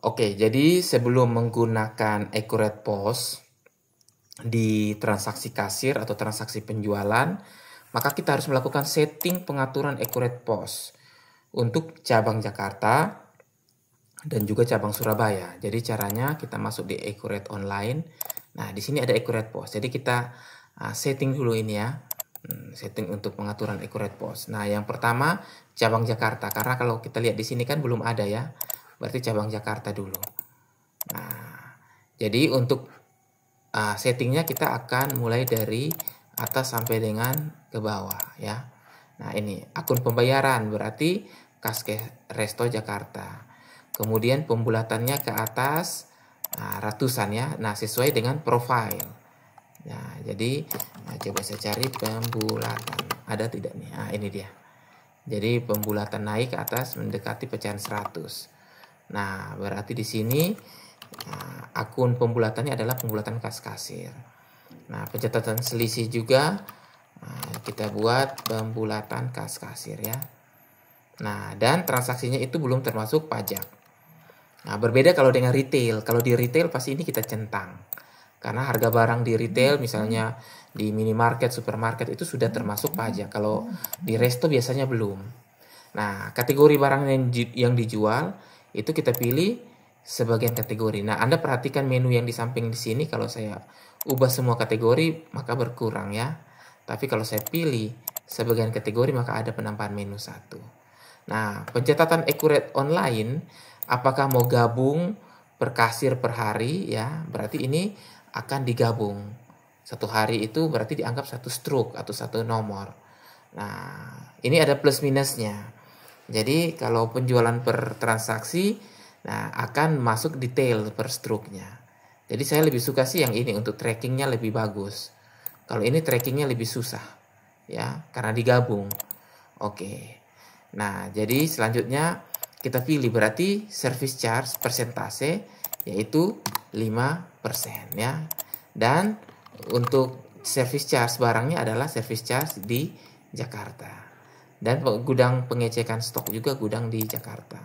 Oke, jadi sebelum menggunakan Accurate POS di transaksi kasir atau transaksi penjualan, maka kita harus melakukan setting pengaturan Accurate POS untuk cabang Jakarta dan juga cabang Surabaya. Jadi caranya kita masuk di Accurate Online. Nah, di sini ada Accurate POS. Jadi kita setting dulu ini ya. Setting untuk pengaturan Accurate POS. Nah, yang pertama cabang Jakarta, karena kalau kita lihat di sini kan belum ada ya. Berarti cabang Jakarta dulu. Nah, jadi untuk settingnya kita akan mulai dari atas sampai dengan ke bawah ya. Nah, ini akun pembayaran berarti Kasket Resto Jakarta. Kemudian pembulatannya ke atas ratusan ya. Nah, sesuai dengan profile. Nah, jadi coba saya cari pembulatan. Ada tidak nih? Nah, ini dia. Jadi pembulatan naik ke atas mendekati pecahan 100. Nah, berarti di sini akun pembulatannya adalah pembulatan kas kasir. Nah, pencatatan selisih juga kita buat pembulatan kas kasir ya. Nah, dan transaksinya itu belum termasuk pajak. Nah, berbeda kalau dengan retail. Kalau di retail pasti ini kita centang. Karena harga barang di retail misalnya di minimarket, supermarket itu sudah termasuk pajak. Kalau di resto biasanya belum. Nah, kategori barang yang dijual itu kita pilih sebagian kategori. Nah, Anda perhatikan menu yang di samping di sini. Kalau saya ubah semua kategori maka berkurang ya. Tapi kalau saya pilih sebagian kategori maka ada penambahan menu 1. Nah, pencatatan Accurate Online apakah mau gabung per kasir per hari ya, berarti ini akan digabung. Satu hari itu berarti dianggap satu stroke atau satu nomor. Nah, ini ada plus minusnya. Jadi kalau penjualan per transaksi, nah akan masuk detail per stroke-nya. Jadi saya lebih suka sih yang ini untuk trackingnya lebih bagus. Kalau ini trackingnya lebih susah, ya, karena digabung. Oke. Nah, jadi selanjutnya kita pilih berarti service charge persentase yaitu 5% ya. Dan untuk service charge barangnya adalah service charge di Jakarta. Dan gudang pengecekan stok juga gudang di Jakarta.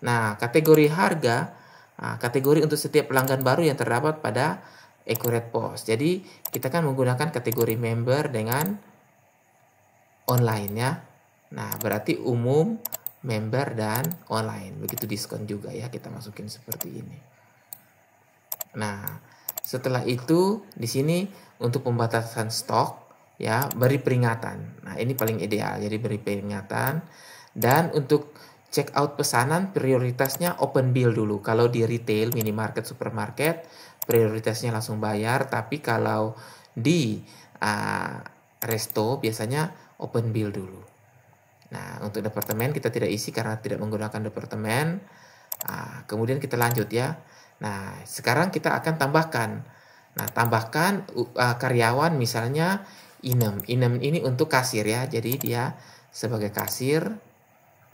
Nah, kategori harga, kategori untuk setiap pelanggan baru yang terdapat pada Accurate POS. Jadi, kita kan menggunakan kategori member dengan online ya. Nah, berarti umum, member, dan online. Begitu diskon juga ya, kita masukin seperti ini. Nah, setelah itu di sini untuk pembatasan stok ya, beri peringatan. Nah, ini paling ideal. Jadi beri peringatan. Dan untuk check out pesanan prioritasnya open bill dulu. Kalau di retail, minimarket, supermarket prioritasnya langsung bayar, tapi kalau di resto biasanya open bill dulu. Nah, untuk departemen kita tidak isi karena tidak menggunakan departemen. Kemudian kita lanjut ya. Nah, sekarang kita akan tambahkan. Nah, tambahkan karyawan misalnya Inem. Inem ini untuk kasir ya. Jadi dia sebagai kasir.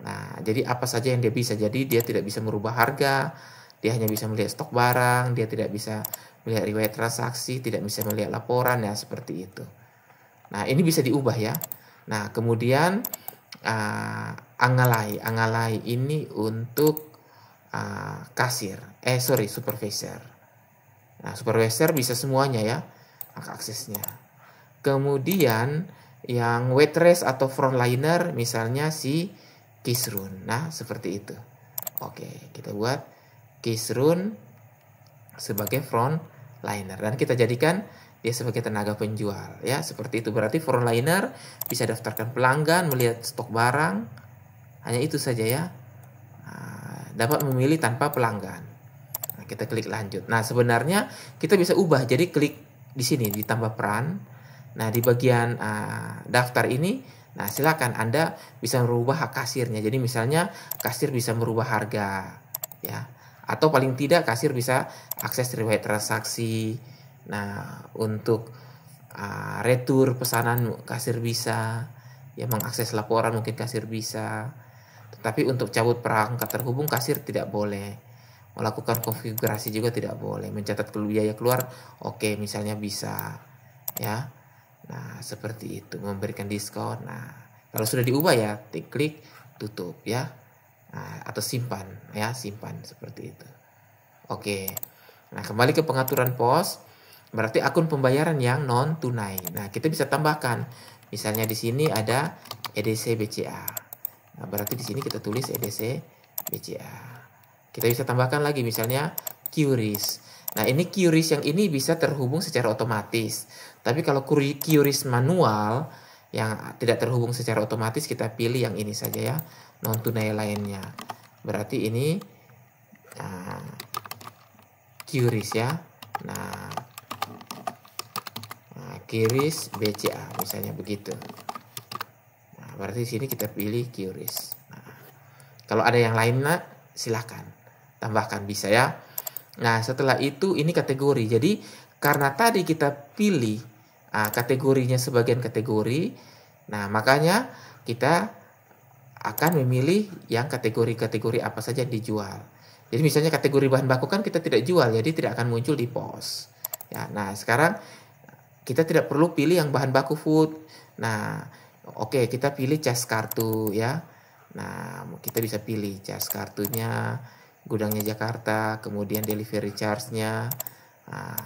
Nah, jadi apa saja yang dia bisa. Jadi dia tidak bisa merubah harga. Dia hanya bisa melihat stok barang. Dia tidak bisa melihat riwayat transaksi. Tidak bisa melihat laporan ya, seperti itu. Nah, ini bisa diubah ya. Nah, kemudian Angalai ini untuk kasir, supervisor. Nah, supervisor bisa semuanya ya aksesnya. Kemudian yang waitress atau frontliner misalnya si Kisrun. Nah, seperti itu. Oke, kita buat Kisrun sebagai frontliner dan kita jadikan dia sebagai tenaga penjual ya, seperti itu. Berarti frontliner bisa daftarkan pelanggan, melihat stok barang, hanya itu saja ya. Dapat memilih tanpa pelanggan. Nah, kita klik lanjut. Nah, sebenarnya kita bisa ubah. Jadi klik di sini ditambah peran. Nah, di bagian daftar ini, nah silakan Anda bisa merubah hak kasirnya. Jadi misalnya kasir bisa merubah harga ya. Atau paling tidak kasir bisa akses riwayat transaksi. Nah, untuk retur pesanan kasir bisa ya, mengakses laporan mungkin kasir bisa. Tetapi untuk cabut perangkat terhubung kasir tidak boleh. Melakukan konfigurasi juga tidak boleh. Mencatat biaya keluar oke, misalnya bisa ya. Nah, seperti itu, memberikan diskon. Nah, kalau sudah diubah ya, klik tutup ya. Nah, atau simpan ya, simpan seperti itu. Oke. Nah, kembali ke pengaturan pos, berarti akun pembayaran yang non tunai. Nah, kita bisa tambahkan. Misalnya di sini ada EDC BCA. Nah, berarti di sini kita tulis EDC BCA. Kita bisa tambahkan lagi misalnya QRIS. Nah, ini QRIS yang ini bisa terhubung secara otomatis. Tapi kalau QRIS manual yang tidak terhubung secara otomatis, kita pilih yang ini saja ya, non tunai lainnya. Berarti ini QRIS ya. Nah, QRIS BCA misalnya begitu. Nah, berarti di sini kita pilih QRIS. Nah, kalau ada yang lain, silahkan tambahkan, bisa ya. Nah, setelah itu ini kategori. Jadi karena tadi kita pilih kategorinya sebagian kategori, nah makanya kita akan memilih yang kategori-kategori apa saja yang dijual. Jadi misalnya kategori bahan baku kan kita tidak jual, jadi tidak akan muncul di pos. Ya, nah sekarang kita tidak perlu pilih yang bahan baku food. Nah, oke, kita pilih cas kartu ya. Nah, kita bisa pilih cas kartunya, gudangnya Jakarta, kemudian delivery charge-nya. Nah,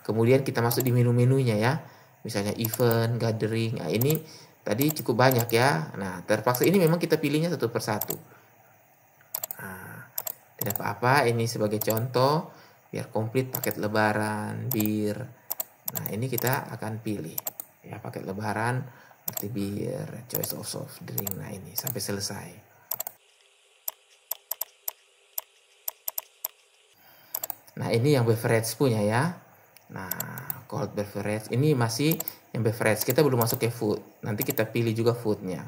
kemudian kita masuk di menu-menunya ya. Misalnya event, gathering. Nah, ini tadi cukup banyak ya. Nah, terpaksa ini memang kita pilihnya satu persatu. Nah, tidak apa-apa, ini sebagai contoh biar komplit paket lebaran, bir. Nah, ini kita akan pilih ya paket lebaran, arti bir, choice of soft drink. Nah, ini sampai selesai. Nah, ini yang beverage punya ya. Nah, cold beverage ini masih yang beverage, kita belum masuk ke food. Nanti kita pilih juga foodnya.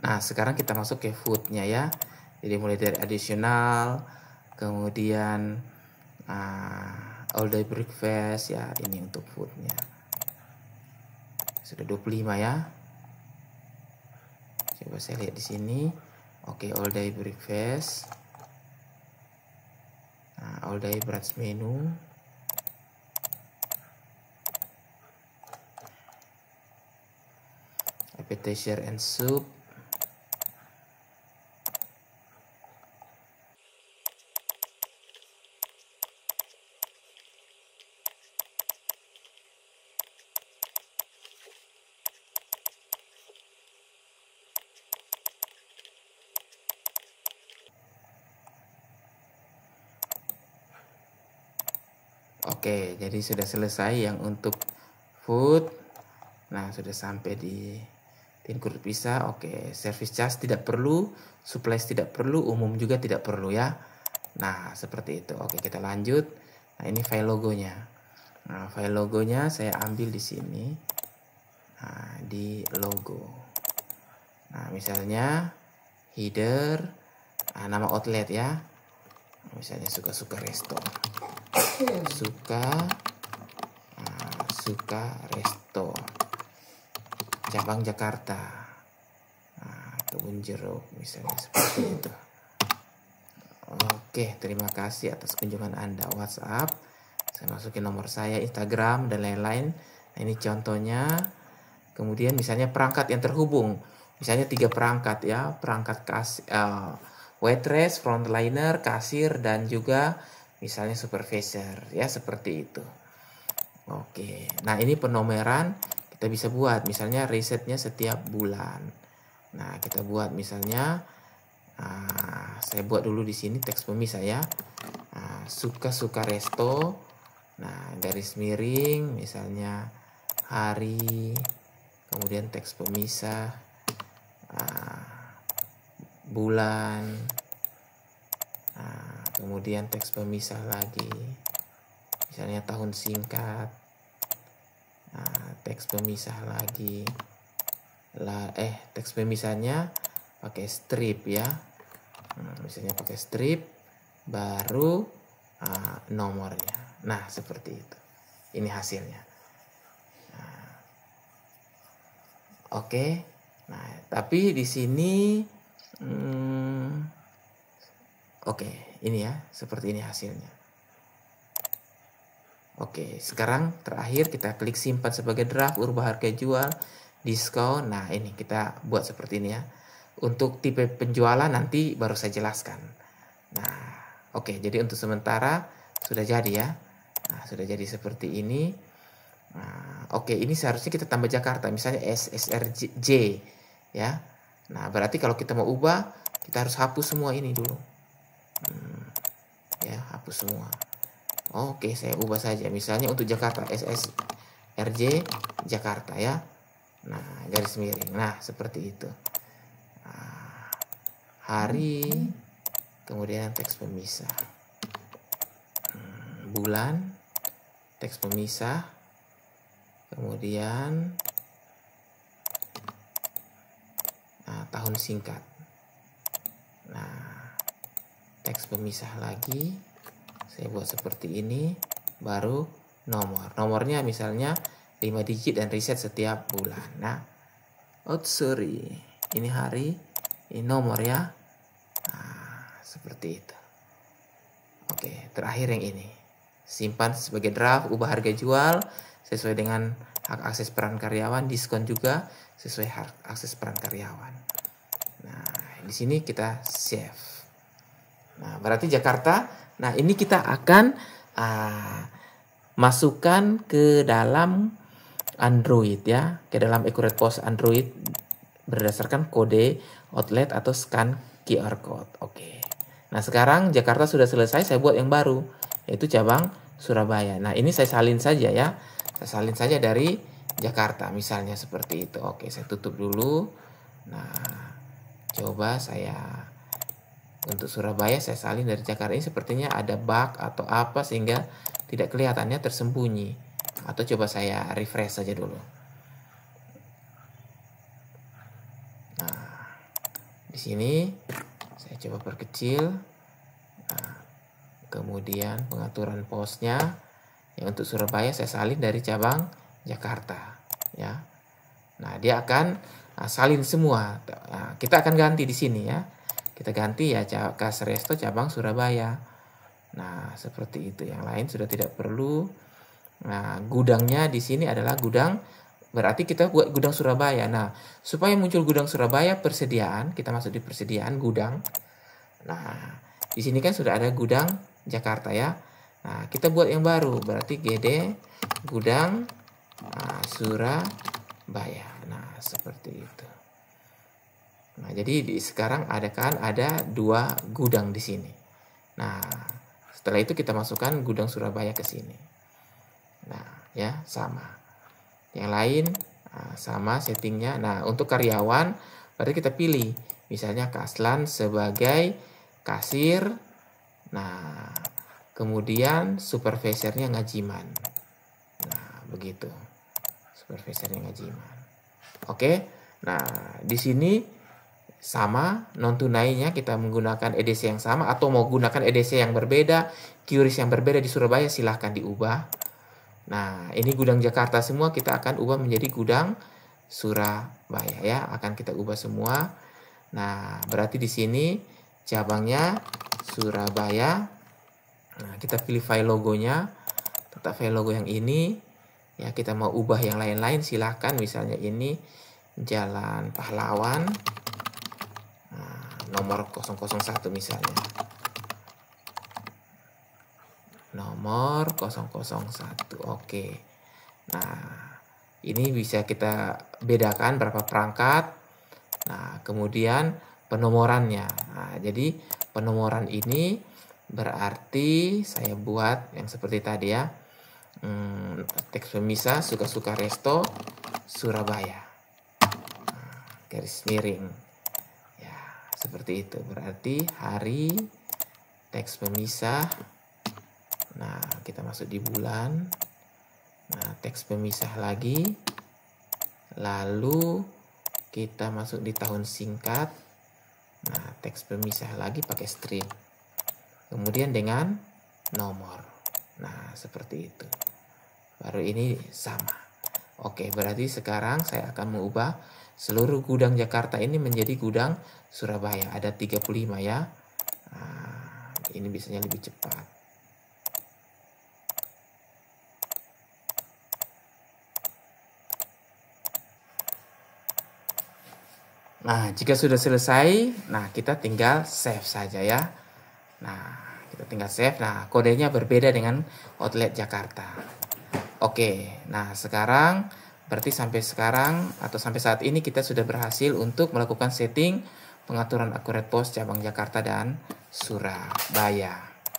Nah, sekarang kita masuk ke foodnya ya. Jadi mulai dari additional, kemudian all day breakfast ya, ini untuk foodnya. Sudah 25 ya. Coba saya lihat di sini. Oke, all day breakfast. Nah, all day brunch menu. Appetizer and soup. Oke, jadi sudah selesai yang untuk food. Nah, sudah sampai di tin kulit pisah. Oke, service charge tidak perlu, supplies tidak perlu, umum juga tidak perlu ya. Nah, seperti itu. Oke, kita lanjut. Nah, ini file logonya. Nah, file logonya saya ambil di sini. Nah, di logo. Nah, misalnya header, nama outlet ya. Misalnya suka-suka resto. Suka resto cabang Jakarta, Kebun Jeruk misalnya, seperti itu. Oke, terima kasih atas kunjungan Anda. WhatsApp, saya masukin nomor saya, Instagram dan lain-lain. Nah, ini contohnya. Kemudian misalnya perangkat yang terhubung, misalnya 3 perangkat ya, perangkat waitress, frontliner, kasir, dan juga misalnya supervisor ya, seperti itu. Oke, nah ini penomoran kita bisa buat misalnya risetnya setiap bulan. Nah, kita buat misalnya saya buat dulu di sini teks pemisah ya. Suka-suka resto. Nah, garis miring misalnya hari, kemudian teks pemisah bulan, kemudian teks pemisah lagi misalnya tahun singkat, teks pemisah lagi teks pemisahnya pakai strip ya. Misalnya pakai strip, baru nomornya. Nah, seperti itu. Ini hasilnya. Oke. Nah, tapi di sini oke, ini ya, seperti ini hasilnya. Oke, sekarang terakhir kita klik simpan sebagai draft, ubah harga jual, diskon. Nah, ini kita buat seperti ini ya. Untuk tipe penjualan nanti baru saya jelaskan. Nah, oke, jadi untuk sementara sudah jadi ya. Nah, sudah jadi seperti ini. Nah, oke, ini seharusnya kita tambah Jakarta, misalnya SSRJ ya. Nah, berarti kalau kita mau ubah, kita harus hapus semua ini dulu. Ya, hapus semua. Oke, saya ubah saja. Misalnya untuk Jakarta, SSRJ Jakarta ya. Nah, garis miring. Nah, seperti itu. Nah, hari, kemudian teks pemisah. Bulan, teks pemisah. Kemudian tahun singkat. Nah, teks pemisah lagi. Saya buat seperti ini, baru nomor. Nomornya misalnya 5 digit dan reset setiap bulan. Nah, sorry, ini hari, ini nomor ya. Nah, seperti itu. Oke, terakhir yang ini. Simpan sebagai draft, ubah harga jual sesuai dengan hak akses peran karyawan, diskon juga sesuai hak akses peran karyawan. Nah, di sini kita save. Nah, berarti Jakarta. Nah, ini kita akan masukkan ke dalam Android ya, ke dalam Accurate POS Android berdasarkan kode outlet atau scan QR code. Oke. Nah, sekarang Jakarta sudah selesai, saya buat yang baru, yaitu cabang Surabaya. Nah, ini saya salin saja ya. Saya salin saja dari Jakarta, misalnya seperti itu. Oke, saya tutup dulu. Nah, coba saya untuk Surabaya saya salin dari Jakarta. Ini sepertinya ada bug atau apa sehingga tidak kelihatannya tersembunyi. Atau coba saya refresh saja dulu. Nah, di sini saya coba perkecil. Nah, kemudian pengaturan posnya. Yang untuk Surabaya saya salin dari cabang Jakarta. Ya. Nah, dia akan salin semua. Nah, kita akan ganti di sini ya. Kita ganti ya Kas Resto cabang Surabaya. Nah, seperti itu. Yang lain sudah tidak perlu. Nah, gudangnya di sini adalah gudang, berarti kita buat gudang Surabaya. Nah, supaya muncul gudang Surabaya persediaan, kita masuk di persediaan gudang. Nah, di sini kan sudah ada gudang Jakarta ya. Nah, kita buat yang baru, berarti GD gudang Surabaya. Nah, seperti itu. Nah, jadi sekarang ada 2 gudang di sini. Nah, setelah itu kita masukkan gudang Surabaya ke sini. Nah, ya sama. Yang lain sama settingnya. Nah, untuk karyawan, berarti kita pilih. Misalnya Kaslan sebagai kasir. Nah, kemudian supervisornya Ngajiman. Nah, begitu. Supervisornya Ngajiman. Oke. Nah, di sini sama, non tunainya kita menggunakan EDC yang sama atau mau gunakan EDC yang berbeda, QRIS yang berbeda di Surabaya silahkan diubah. Nah, ini gudang Jakarta semua kita akan ubah menjadi gudang Surabaya ya, akan kita ubah semua. Nah, berarti di sini cabangnya Surabaya. Nah, kita pilih file logonya, tetap file logo yang ini. Ya, kita mau ubah yang lain-lain silahkan, misalnya ini Jalan Pahlawan. Nomor 001 misalnya. Nomor 001. Oke. Nah, ini bisa kita bedakan berapa perangkat. Nah, kemudian penomorannya. Nah, jadi penomoran ini berarti saya buat yang seperti tadi ya. Teks pemisah Suka-Suka Resto Surabaya. Garis miring. Seperti itu, berarti hari, teks pemisah. Nah, kita masuk di bulan. Nah, teks pemisah lagi. Lalu kita masuk di tahun singkat. Nah, teks pemisah lagi pakai strip. Kemudian dengan nomor. Nah, seperti itu. Baru ini sama. Oke, berarti sekarang saya akan mengubah seluruh gudang Jakarta ini menjadi gudang Surabaya. Ada 35 ya. Nah, ini biasanya lebih cepat. Nah, jika sudah selesai, nah kita tinggal save saja ya. Nah, kita tinggal save. Nah, kodenya berbeda dengan outlet Jakarta. Oke, nah sekarang berarti sampai sekarang atau sampai saat ini kita sudah berhasil untuk melakukan setting pengaturan accurate post cabang Jakarta dan Surabaya.